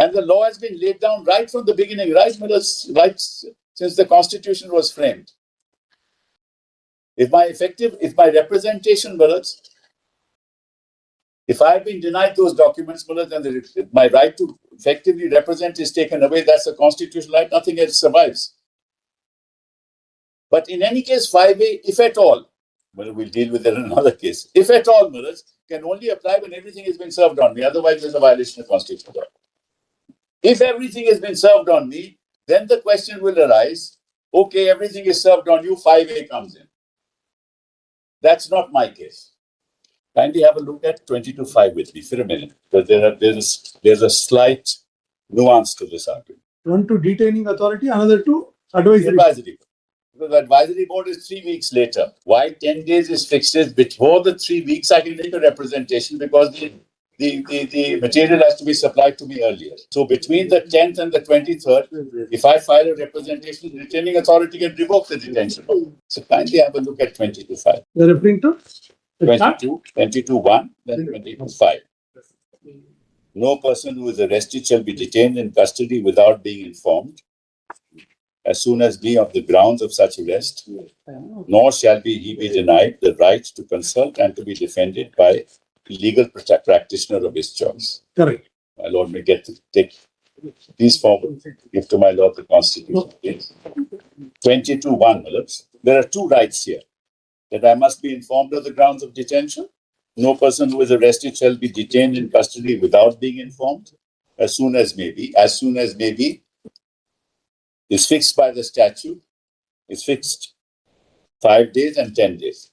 And the law has been laid down right from the beginning, right since the Constitution was framed. If my representation, if I have been denied those documents, and my right to effectively represent is taken away, that's a constitutional right, nothing else survives. But in any case, 5A, if at all, we'll deal with it in another case, if at all, can only apply when everything has been served on me. Otherwise, there's a violation of constitutional law. If everything has been served on me, then the question will arise, okay, everything is served on you, 5A comes in. That's not my case. Kindly have a look at 22.5 with me for a minute, because there's a slight nuance to this argument. One to detaining authority, another to advisory board. Because the advisory board is 3 weeks later. Why 10 days is fixed is before the 3 weeks I can make a representation, because the material has to be supplied to me earlier. So between the 10th and the 23rd, if I file a representation, the retaining authority can revoke the detention. So kindly have a look at 22.5. You're referring to? 22.1, then 22.5. No person who is arrested shall be detained in custody without being informed, as soon as be of the grounds of such arrest, nor shall he be denied the right to consult and to be defended by legal practitioner of his choice. Correct. My Lord may take these forward, give to my Lord the Constitution. 22.1, there are two rights here. That I must be informed of the grounds of detention. No person who is arrested shall be detained in custody without being informed, as soon as may be. As soon as may be is fixed by the statute, is fixed 5 days and 10 days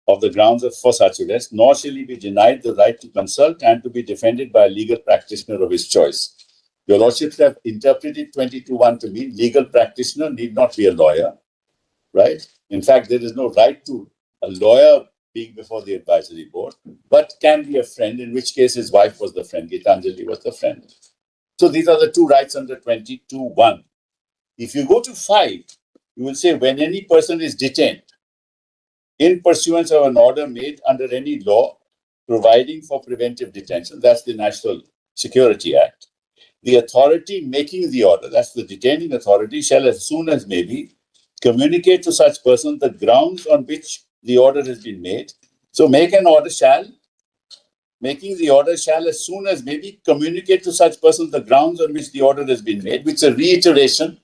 of the grounds for such arrest, nor shall he be denied the right to consult and to be defended by a legal practitioner of his choice. Your Lordships have interpreted 22.1 to mean legal practitioner need not be a lawyer, right? In fact, there is no right to a lawyer being before the advisory board, but can be a friend, in which case his wife was the friend, Gitanjali was the friend. So these are the two rights under 22.1. If you go to 5, you will say when any person is detained in pursuance of an order made under any law providing for preventive detention, that's the National Security Act, the authority making the order, that's the detaining authority, shall as soon as may be communicate to such person the grounds on which the order has been made. So making the order shall as soon as may be communicate to such person the grounds on which the order has been made, which is a reiteration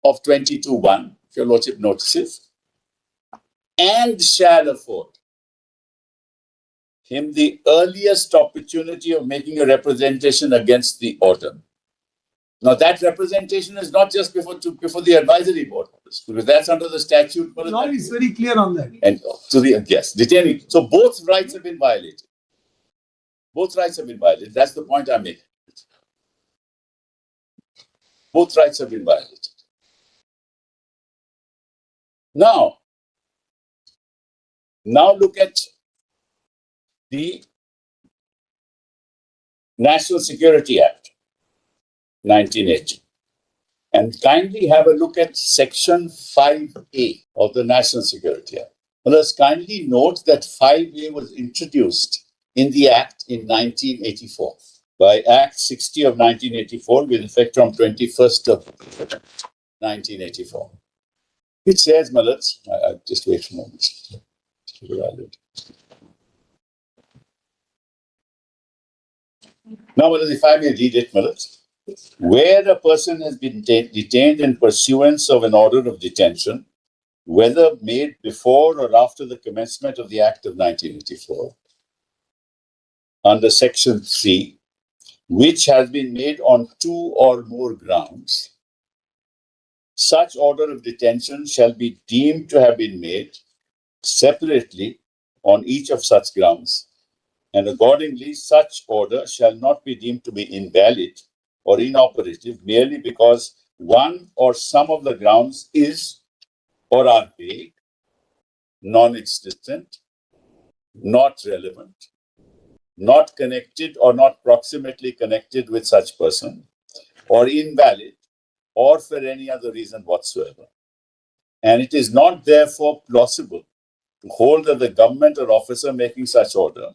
of 22.1, if your Lordship notices, and shall afford him the earliest opportunity of making a representation against the order. Now, that representation is not just before the advisory board, because that's under the statute. The law is very clear on that. And detaining. So both rights have been violated. Both rights have been violated. That's the point I'm making. Both rights have been violated. Now look at the National Security Act, 1980. And kindly have a look at Section 5A of the National Security Act. Let's kindly note that 5A was introduced in the Act in 1984 by Act 60 of 1984 with effect from 21st of 1984. It says, Malats, just wait a moment. Now, Malats, if I may read it, Malats. Where a person has been detained in pursuance of an order of detention, whether made before or after the commencement of the Act of 1984, under Section 3, which has been made on 2 or more grounds, such order of detention shall be deemed to have been made separately on each of such grounds, and accordingly such order shall not be deemed to be invalid or inoperative merely because one or some of the grounds is or are vague, non-existent, not relevant, not connected or not proximately connected with such person, or invalid, or for any other reason whatsoever. And it is not therefore plausible to hold that the government or officer making such order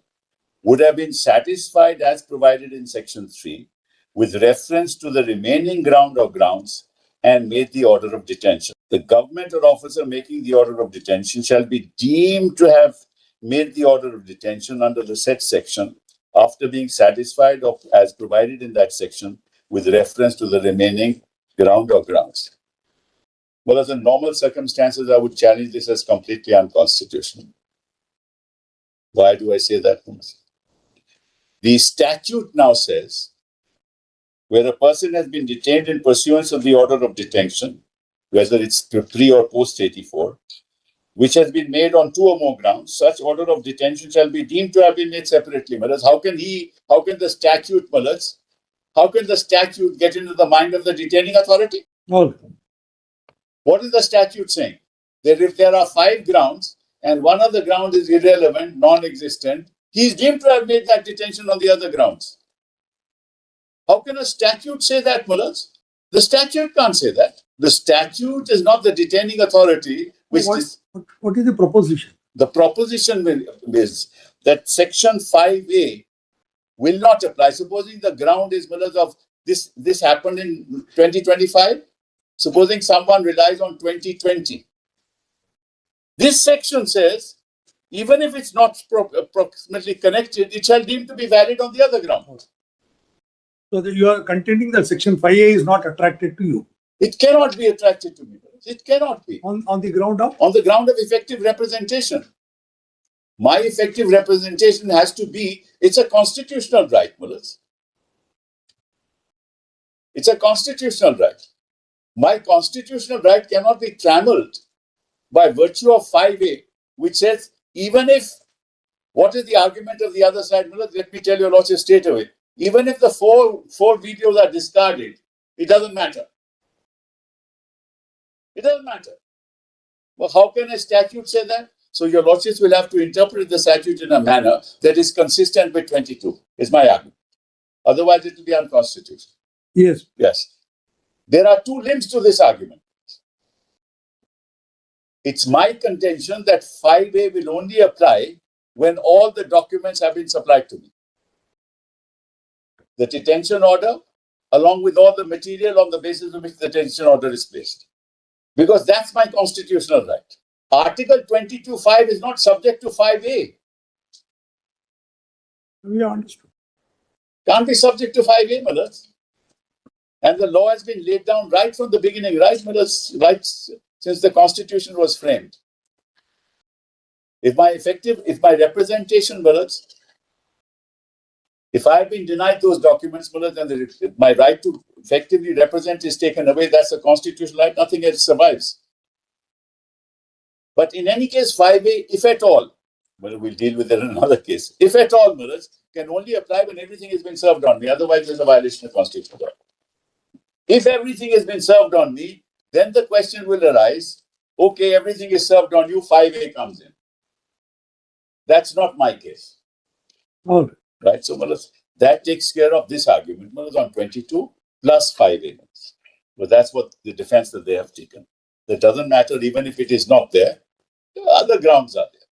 would have been satisfied as provided in section 3 with reference to the remaining ground or grounds and made the order of detention. The government or officer making the order of detention shall be deemed to have made the order of detention under the said section after being satisfied of as provided in that section with reference to the remaining ground or grounds. Well, as in normal circumstances, I would challenge this as completely unconstitutional. Why do I say that? The statute now says, where a person has been detained in pursuance of the order of detention, whether it's pre or post 84, which has been made on 2 or more grounds, such order of detention shall be deemed to have been made separately. How can the statute get into the mind of the detaining authority? No. What is the statute saying? That if there are 5 grounds and one of the ground is irrelevant, non-existent, he is deemed to have made that detention on the other grounds. How can a statute say that, mullahs? The statute can't say that. The statute is not the detaining authority. What is the proposition? The proposition is that section 5A will not apply. Supposing the ground is, mullahs, of this happened in 2025. Supposing someone relies on 2020. This section says, even if it's not approximately connected, it shall deem to be valid on the other ground. So you are contending that section 5A is not attracted to you? It cannot be attracted to me. It cannot be. On the ground of? On the ground of effective representation. My effective representation has to be, it's a constitutional right, mullahs. It's a constitutional right. My constitutional right cannot be trammeled by virtue of 5A, which says, even if, what is the argument of the other side? Let me tell you, Lordship, straight away. Even if the four videos are discarded, it doesn't matter. It doesn't matter. Well, how can a statute say that? So your Lordships will have to interpret the statute in a manner that is consistent with 22, is my argument. Otherwise, it will be unconstitutional. Yes. Yes. There are 2 limbs to this argument. It's my contention that 5A will only apply when all the documents have been supplied to me. The detention order, along with all the material on the basis of which the detention order is placed. Because that's my constitutional right. Article 22(5) is not subject to 5A. We understood. Can't be subject to 5A, mullahs. And the law has been laid down right from the beginning, right, mullahs, right since the Constitution was framed. If my representation, mullahs, if I have been denied those documents, mullahs, and my right to effectively represent is taken away, that's a constitutional right, nothing else survives. But in any case, 5A, if at all, well, we'll deal with it in another case. If at all, mullahs, can only apply when everything has been served on me. Otherwise, there's a violation of constitutional right. If everything has been served on me, then the question will arise, okay, everything is served on you, 5A comes in. That's not my case. All right. Right? So, mullahs, that takes care of this argument. Mullahs, on 22 plus 5A. But that's what the defense that they have taken. That doesn't matter even if it is not there. Other grounds are there.